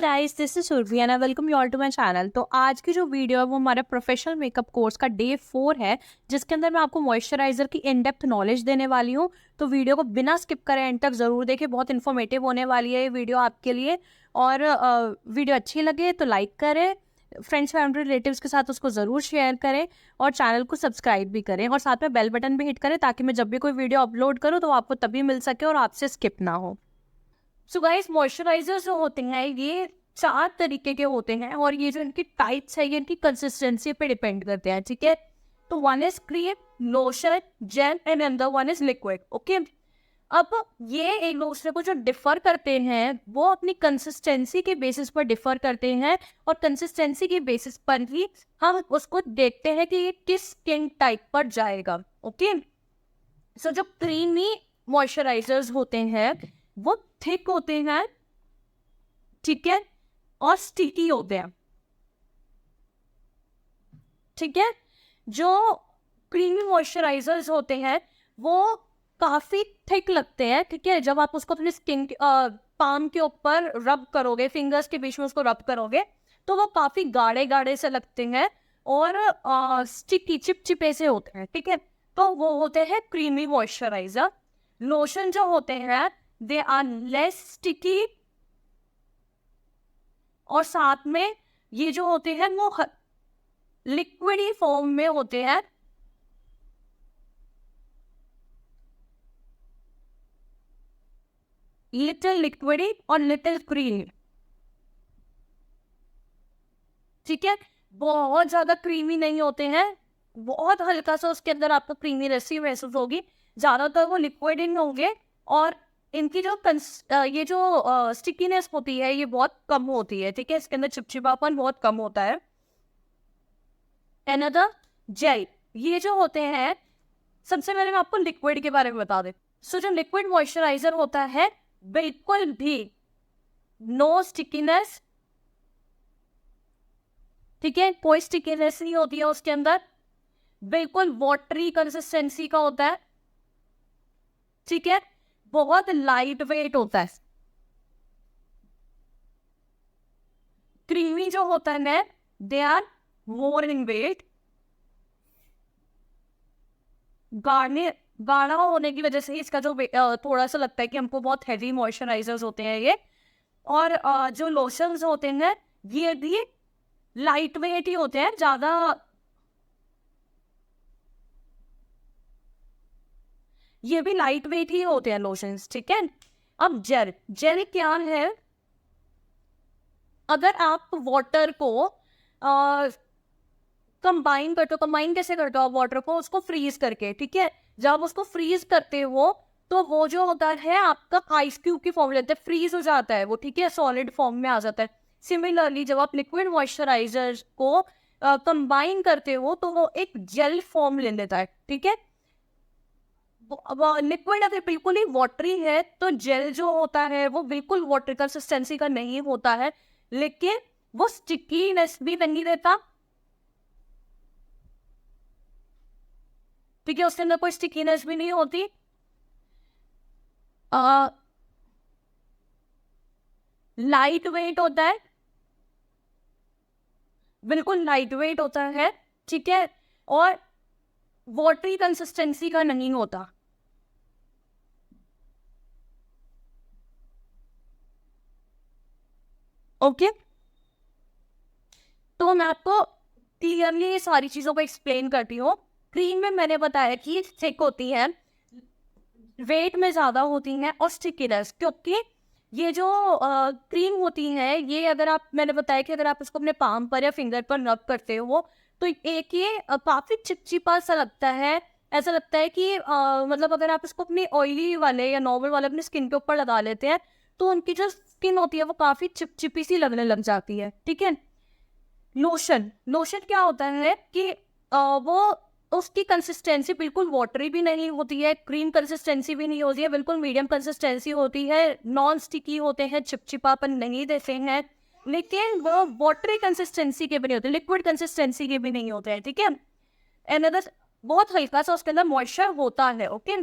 Guys, this is Surabhi and I welcome you all to my channel. तो आज की जो वीडियो है वो हमारा प्रोफेशनल मेकअप कोर्स का डे 4 है, जिसके अंदर मैं आपको मॉइस्चराइजर की इन डेप्थ नॉलेज देने वाली हूँ। तो वीडियो को बिना स्किप करें एंड तक जरूर देखें, बहुत इन्फॉर्मेटिव होने वाली है ये वीडियो आपके लिए। और वीडियो अच्छी लगे तो लाइक करें, फ्रेंड्स फैमिली रिलेटिव्स के साथ उसको ज़रूर शेयर करें और चैनल को सब्सक्राइब भी करें और साथ में बेल बटन भी हिट करें ताकि मैं जब भी कोई वीडियो अपलोड करूँ तो आपको तभी मिल सके और आपसे स्किप ना हो। सो गाइस, मॉइस्चराइजर जो होते हैं ये 4 तरीके के होते हैं और ये जो इनकी टाइप्स है ये इनकी कंसिस्टेंसी पे डिपेंड करते हैं, ठीक है। तो one is cream, lotion, gel and another one is liquid. Okay, अब ये एक दूसरे को जो डिफर करते हैं वो अपनी कंसिस्टेंसी के बेसिस पर डिफर करते हैं और कंसिस्टेंसी के बेसिस पर ही हम उसको देखते हैं कि ये किस स्किन टाइप पर जाएगा। ओके, सो जो क्रीमी मॉइस्चराइजर्स होते हैं वो थिक होते हैं, ठीक है, और स्टिकी होते हैं, ठीक है। जो क्रीमी मॉइस्चराइजर्स होते हैं वो काफी थिक लगते हैं, ठीक है। जब आप उसको अपने स्किन पाम के ऊपर रब करोगे, फिंगर्स के बीच में उसको रब करोगे तो वो काफी गाढ़े गाढ़े से लगते हैं और स्टिकी चिपचिपे से होते हैं, ठीक है। तो वो होते हैं क्रीमी मॉइस्चराइजर। लोशन जो होते हैं दे आर लेस स्टिकी और साथ में ये जो होते हैं वो लिक्विडी फॉर्म में होते हैं, लिटिल लिक्विडी और लिटिल क्रीमी, ठीक है। बहुत ज्यादा क्रीमी नहीं होते हैं, बहुत हल्का सा उसके अंदर आपको क्रीमी रेसी महसूस होगी, ज्यादातर वो लिक्विड इन होंगे और इनकी जो ये जो स्टिकीनेस होती है ये बहुत कम होती है, ठीक है। इसके अंदर चिपचिपापन बहुत कम होता है। अनदर जेल, ये जो होते हैं, सबसे पहले मैं आपको लिक्विड के बारे में बता दें। सो जो लिक्विड मॉइस्चराइजर होता है बिल्कुल भी नो स्टिकीनेस, ठीक है, कोई स्टिकीनेस नहीं होती है उसके अंदर, बिल्कुल वाटरी कंसिस्टेंसी का होता है, ठीक है। बहुत लाइट वेट होता है। क्रीमी जो होता है they are more in wait, गाढ़ा होने की वजह से इसका जो थोड़ा सा लगता है कि हमको बहुत हैवी मॉइस्चराइजर्स होते हैं ये। और जो लोशंस होते हैं ये भी लाइट वेट ही होते हैं, ज्यादा ये भी लाइट वेट ही होते हैं लोशंस, ठीक है। अब जेल, जेल क्या है? अगर आप वाटर को कंबाइन करते हो, कंबाइन कैसे करते हो आप वाटर को? उसको फ्रीज करके, ठीक है। जब उसको फ्रीज करते हो तो वो जो होता है आपका आइस क्यूब की फॉर्म लेता है, फ्रीज हो जाता है वो, ठीक है, सॉलिड फॉर्म में आ जाता है। सिमिलरली जब आप लिक्विड मॉइस्चराइजर को कंबाइन करते हो तो वो एक जेल फॉर्म ले लेता है, ठीक है। लिक्विड अगर बिल्कुल ही वाटरी है तो जेल जो होता है वो बिल्कुल वाटर कंसिस्टेंसी का नहीं होता है, लेकिन वो स्टिकीनेस भी नहीं देता, ठीक है, उसके अंदर कोई स्टिकीनेस भी नहीं होती। लाइट वेट होता है, बिल्कुल लाइट वेट होता है, ठीक है, और वाटरी कंसिस्टेंसी का नहीं होता। ओके, तो मैं आपको क्लियरली ये सारी चीजों को एक्सप्लेन करती हूँ। क्रीम में मैंने बताया कि थिक होती है, वेट में ज्यादा होती हैं और स्टिकीनेस, क्योंकि ये जो क्रीम होती है ये अगर आप, मैंने बताया कि अगर आप इसको अपने पाम पर या फिंगर पर रब करते हो तो एक ये काफी चिपचिपा सा लगता है। ऐसा लगता है कि मतलब अगर आप इसको अपनी ऑयली वाले या नॉर्मल वाले अपनी स्किन के ऊपर लगा लेते हैं तो उनकी जो स्किन होती है वो काफी चिपचिपी सी लगने लग जाती है, ठीक है। लोशन, लोशन क्या होता है कि वो उसकी कंसिस्टेंसी बिल्कुल वाटरी भी नहीं होती है, क्रीम कंसिस्टेंसी भी नहीं होती है, बिल्कुल मीडियम कंसिस्टेंसी होती है, नॉन स्टिकी होते हैं, चिपचिपापन नहीं देते हैं, लेकिन वो वाटरी कंसिस्टेंसी के भी नहीं होते, लिक्विड कंसिस्टेंसी के भी नहीं होते हैं, ठीक है। अनदर बहुत हल्का सा उसके अंदर मॉइस्चर होता है। ओके,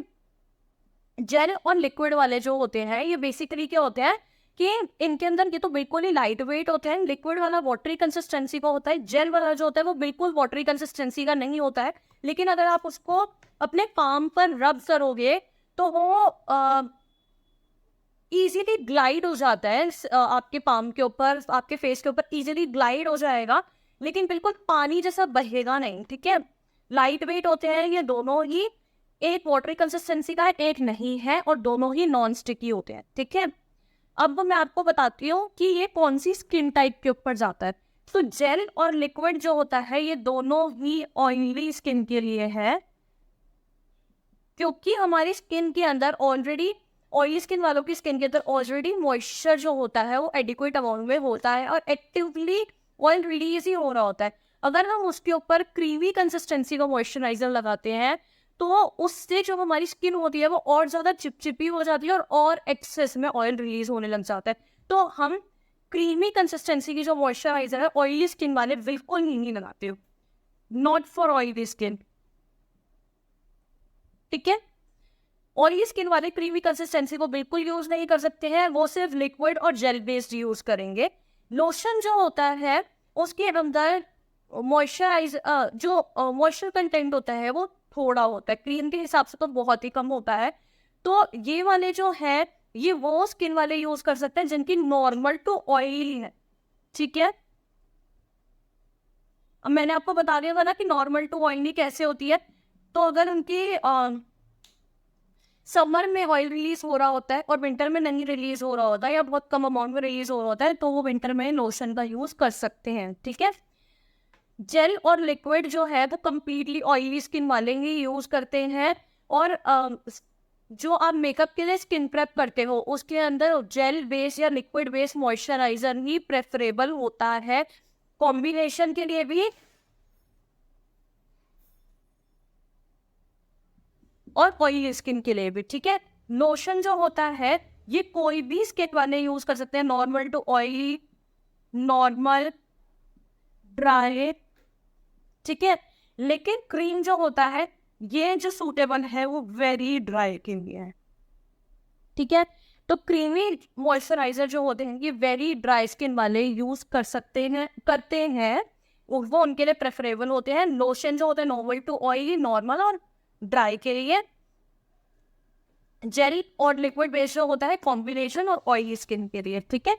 जेल और लिक्विड वाले जो होते हैं ये बेसिकली क्या होते हैं कि इनके अंदर ये तो बिल्कुल ही लाइट वेट होते हैं, लिक्विड वाला वाटरी कंसिस्टेंसी का होता है, जेल वाला जो होता है वो बिल्कुल वाटरी कंसिस्टेंसी का नहीं होता है। लेकिन अगर आप उसको अपने पाम पर रब करोगे तो वो इजीली ग्लाइड हो जाता है आपके पाम के ऊपर, आपके फेस के ऊपर इजीली ग्लाइड हो जाएगा, लेकिन बिल्कुल पानी जैसा बहेगा नहीं, ठीक है। लाइट वेट होते हैं ये दोनों ही, एक वाटरी कंसिस्टेंसी का है, एक नहीं है, और दोनों ही नॉन स्टिकी होते हैं, ठीक है। अब मैं आपको बताती हूँ कि ये कौन सी स्किन टाइप के ऊपर जाता है। तो जेल और लिक्विड जो होता है ये दोनों ही ऑयली स्किन के लिए है, क्योंकि हमारी स्किन के अंदर ऑलरेडी, ऑयली स्किन वालों की स्किन के अंदर ऑलरेडी मॉइस्चर जो होता है वो एडिक्वेट अमाउंट में होता है और एक्टिवली ऑयल रिलीज ही हो रहा होता है। अगर हम उसके ऊपर क्रीमी कंसिस्टेंसी का मॉइस्चराइजर लगाते हैं तो उससे जो हमारी स्किन होती है वो और ज़्यादा चिपचिपी हो जाती है और एक्सेस में ऑयल रिलीज होने लग जाता है। तो हम क्रीमी कंसिस्टेंसी की जो मॉइस्चराइजर है ऑयली स्किन वाले बिल्कुल नहीं लगाते हो, नॉट फॉर ऑयली स्किन, ठीक है। ऑयली स्किन वाले क्रीमी कंसिस्टेंसी को बिल्कुल यूज नहीं कर सकते हैं, वो सिर्फ लिक्विड और जेल बेस्ड यूज करेंगे। लोशन जो होता है उसके अंदर मॉइस्चर कंटेंट होता है वो थोड़ा होता है, क्रीम के हिसाब से तो बहुत ही कम होता है। तो ये वाले जो है ये वो स्किन वाले यूज कर सकते हैं जिनकी नॉर्मल टू ऑयली है, ठीक है। अब मैंने आपको बता दिया था ना कि नॉर्मल टू ऑयली कैसे होती है। तो अगर उनकी समर में ऑयल रिलीज हो रहा होता है और विंटर में नहीं रिलीज हो रहा होता है या बहुत कम अमाउंट में रिलीज हो रहा होता है तो वो विंटर में लोशन का यूज कर सकते हैं, ठीक है। जेल और लिक्विड जो है वो कंप्लीटली ऑयली स्किन वाले ही यूज करते हैं, और जो आप मेकअप के लिए स्किन प्रेप करते हो उसके अंदर जेल बेस या लिक्विड बेस मॉइस्चराइजर ही प्रेफरेबल होता है कॉम्बिनेशन के लिए भी और ऑयली स्किन के लिए भी, ठीक है। लोशन जो होता है ये कोई भी स्किन वाले यूज कर सकते हैं, normal to oily, normal, dry, ठीक है। लेकिन क्रीम जो होता है ये जो सूटेबल है वो वेरी ड्राई के लिए है, ठीक है। तो क्रीमी मॉइस्चराइजर जो होते हैं ये वेरी ड्राई स्किन वाले यूज कर सकते हैं, करते हैं, वो उनके लिए प्रेफरेबल होते हैं। लोशन जो होते हैं नॉर्मल टू ऑयली, नॉर्मल और ड्राई के लिए। जेल और लिक्विड बेस जो होता है कॉम्बिनेशन और ऑयली स्किन के लिए, ठीक है।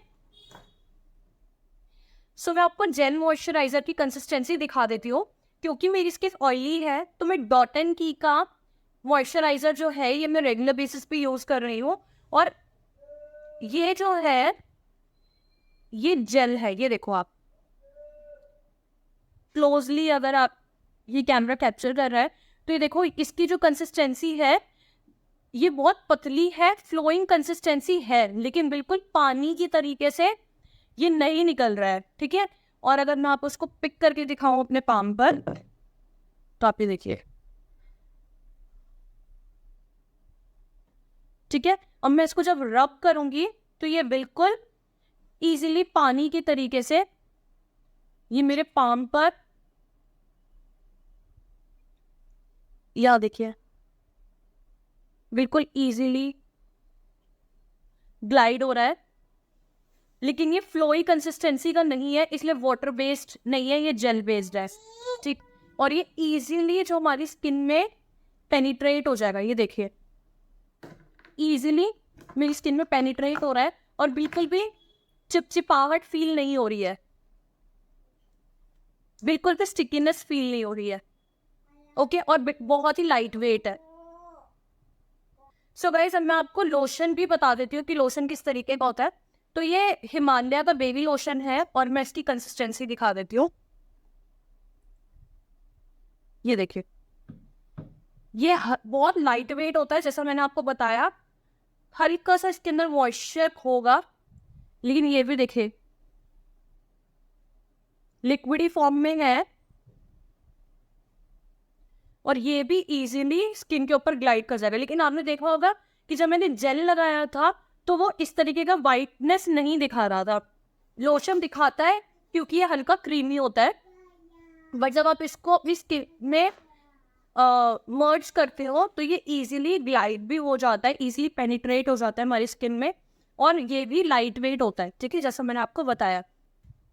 सो मैं आपको जेल मॉइस्चराइजर की कंसिस्टेंसी दिखा देती हूँ, क्योंकि मेरी स्किन ऑयली है तो मैं डॉट एंड की का मॉइस्चराइजर जो है ये मैं रेगुलर बेसिस पे यूज कर रही हूँ, और ये जो है ये जेल है, ये देखो आप क्लोजली, अगर आप ये कैमरा कैप्चर कर रहा है तो ये देखो इसकी जो कंसिस्टेंसी है ये बहुत पतली है, फ्लोइंग कंसिस्टेंसी है, लेकिन बिल्कुल पानी की तरीके से ये नहीं निकल रहा है, ठीक है। और अगर मैं आप उसको पिक करके दिखाऊं अपने पाम पर तो आप ये देखिए, ठीक है। अब मैं इसको जब रब करूंगी तो ये बिल्कुल इजीली पानी के तरीके से ये मेरे पाम पर, या देखिए बिल्कुल इजीली ग्लाइड हो रहा है, लेकिन ये फ्लोई कंसिस्टेंसी का नहीं है, इसलिए वाटर बेस्ड नहीं है, ये जेल बेस्ड है, ठीक। और ये इजीली जो हमारी स्किन में पेनिट्रेट हो जाएगा, ये देखिए इजीली मेरी स्किन में पेनिट्रेट हो रहा है और बिल्कुल भी चिपचिपाहट फील नहीं हो रही है, बिल्कुल भी स्टिकीनेस फील नहीं हो रही है, ओके। और बहुत ही लाइट वेट है। सो गाइस अब मैं आपको लोशन भी बता देती हूँ कि लोशन किस तरीके का होता है। तो ये हिमालय का बेबी लोशन है और मैं इसकी कंसिस्टेंसी दिखा देती हूँ, ये देखिए ये बहुत लाइट वेट होता है, जैसा मैंने आपको बताया, हल्का सा इसके अंदर मॉइस्चर होगा, लेकिन ये भी देखिए लिक्विडी फॉर्म में है और ये भी इजीली स्किन के ऊपर ग्लाइड कर जाएगा। लेकिन आपने देखा होगा कि जब मैंने जेल लगाया था तो वो इस तरीके का वाइटनेस नहीं दिखा रहा था, लोशन दिखाता है क्योंकि ये हल्का क्रीमी होता है, बट जब आप इसको अपनी स्किन में मर्ज करते हो तो ये इजीली ग्लाइड भी हो जाता है, इजीली पेनिट्रेट हो जाता है हमारी स्किन में और ये भी लाइट वेट होता है, ठीक है, जैसा मैंने आपको बताया।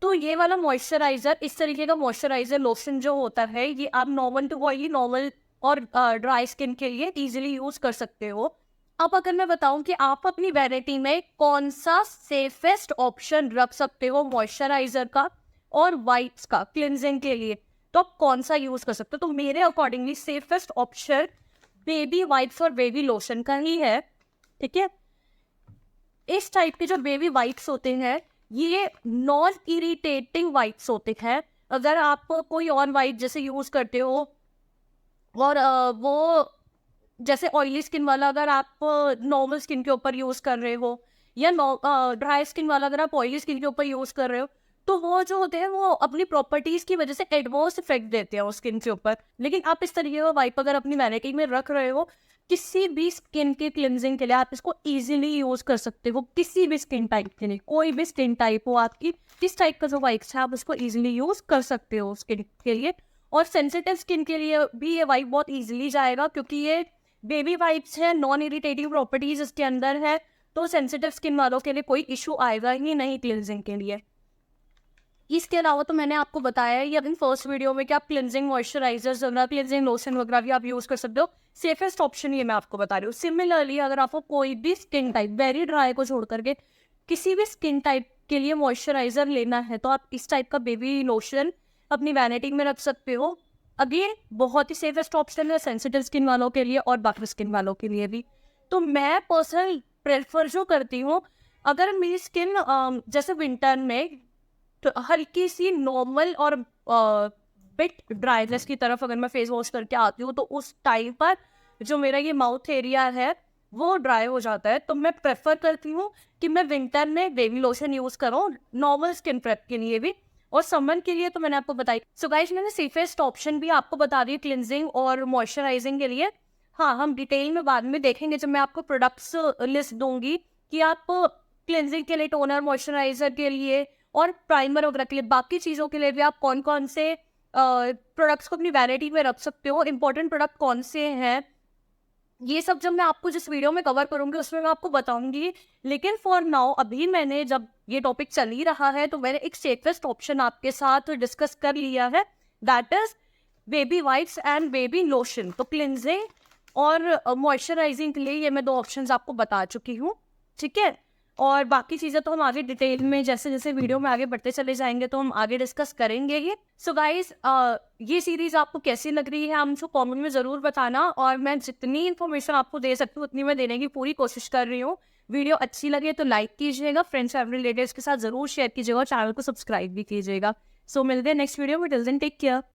तो ये वाला मॉइस्चराइजर, इस तरीके का मॉइस्चराइजर लोशन जो होता है, ये आप नॉर्मल टू ऑयली, नॉर्मल और ड्राई स्किन के लिए इजीली यूज कर सकते हो। अब अगर मैं बताऊं कि आप अपनी वैनिटी में कौन सा सेफेस्ट ऑप्शन रख सकते हो मॉइस्चराइजर का और वाइप्स का क्लिनजिंग के लिए, तो आप कौन सा यूज कर सकते हो, तो मेरे accordingly safest option baby wipes और बेबी लोशन का ही है, ठीक है। इस टाइप के जो बेबी वाइप्स होते हैं ये नॉन इरिटेटिंग वाइप्स होते हैं। अगर आप कोई और वाइप जैसे यूज करते हो और वो जैसे ऑयली स्किन वाला अगर आप नॉर्मल स्किन के ऊपर यूज कर रहे हो, या ड्राई स्किन वाला अगर आप ऑयली स्किन के ऊपर यूज कर रहे हो, तो वो जो होते हैं वो अपनी प्रॉपर्टीज की वजह से एडवर्स इफेक्ट देते हैं उस स्किन के ऊपर। लेकिन आप इस तरीके का वाइप अगर अपनी वैनिटी में रख रहे हो किसी भी स्किन के क्लिनजिंग के लिए, आप इसको इजीली यूज कर सकते हो किसी भी स्किन टाइप के लिए, कोई भी स्किन टाइप हो आपकी, किस टाइप का जो वाइप्स है आप उसको इजीली यूज कर सकते हो स्किन के लिए। और सेंसिटिव स्किन के लिए भी ये वाइप बहुत इजीली जाएगा, क्योंकि ये बेबी वाइप्स है, नॉन इरिटेटिव प्रॉपर्टीज इसके अंदर है, तो सेंसिटिव स्किन वालों के लिए कोई इशू आएगा ही नहीं क्लिनजिंग के लिए। इसके अलावा तो मैंने आपको बताया है अपनी फर्स्ट वीडियो में कि आप क्लिनजिंग मॉइस्चराइजर्स वगैरह, क्लिनजिंग लोशन वगैरह भी आप यूज कर सकते हो। सेफेस्ट ऑप्शन ये मैं आपको बता रही हूँ। सिमिलरली अगर आपको कोई भी स्किन टाइप, वेरी ड्राई को छोड़ करके किसी भी स्किन टाइप के लिए मॉइस्चराइजर लेना है, तो आप इस टाइप का बेबी लोशन अपनी वैनिटी में रख सकते हो। अगेन बहुत ही सेफेस्ट ऑप्शन है सेंसिटिव स्किन वालों के लिए और बाकी स्किन वालों के लिए भी। तो मैं पर्सनल प्रेफर जो करती हूँ, अगर मेरी स्किन जैसे विंटर में तो हल्की सी नॉर्मल और बिट ड्राइनेस की तरफ अगर मैं फेस वॉश करके आती हूँ, तो उस टाइम पर जो मेरा ये माउथ एरिया है वो ड्राई हो जाता है, तो मैं प्रेफर करती हूँ कि मैं विंटर में बेबी लोशन यूज करूँ नॉर्मल स्किन प्रेप के लिए भी, और समर के लिए तो मैंने आपको बताई। सो गाइस, मैंने सेफेस्ट ऑप्शन भी आपको बता दी क्लिनजिंग और मॉइस्चराइजिंग के लिए। हाँ, हम डिटेल में बाद में देखेंगे जब मैं आपको प्रोडक्ट्स लिस्ट दूंगी कि आप क्लिनजिंग के लिए, टोनर, मॉइस्चराइजर के लिए और प्राइमर वगैरह के लिए, बाकी चीज़ों के लिए भी आप कौन कौन से प्रोडक्ट्स को अपनी वैनिटी में रख सकते हो, इंपॉर्टेंट प्रोडक्ट कौन से हैं, ये सब जब मैं आपको जिस वीडियो में कवर करूंगी उसमें मैं आपको बताऊंगी। लेकिन फॉर नाउ अभी मैंने, जब ये टॉपिक चल ही रहा है, तो मैंने एक सेफेस्ट ऑप्शन आपके साथ डिस्कस कर लिया है, that is baby wipes and baby lotion. तो क्लिनजिंग और मॉइस्चराइजिंग के लिए ये मैं 2 ऑप्शंस आपको बता चुकी हूँ, ठीक है। और बाकी चीज़ें तो हम आगे डिटेल में जैसे जैसे वीडियो में आगे बढ़ते चले जाएंगे तो हम आगे डिस्कस करेंगे ही। सो गाइज, ये सीरीज आपको कैसी लग रही है आप मुझको कमेंट में ज़रूर बताना, और मैं जितनी इन्फॉर्मेशन आपको दे सकती हूँ उतनी मैं देने की पूरी कोशिश कर रही हूँ। वीडियो अच्छी लगे तो लाइक कीजिएगा, फ्रेंड्स एंड रिलेटिव्स के साथ ज़रूर शेयर कीजिएगा और चैनल को सब्सक्राइब भी कीजिएगा। सो मिलते हैं नेक्स्ट वीडियो में, टिल देन टेक केयर।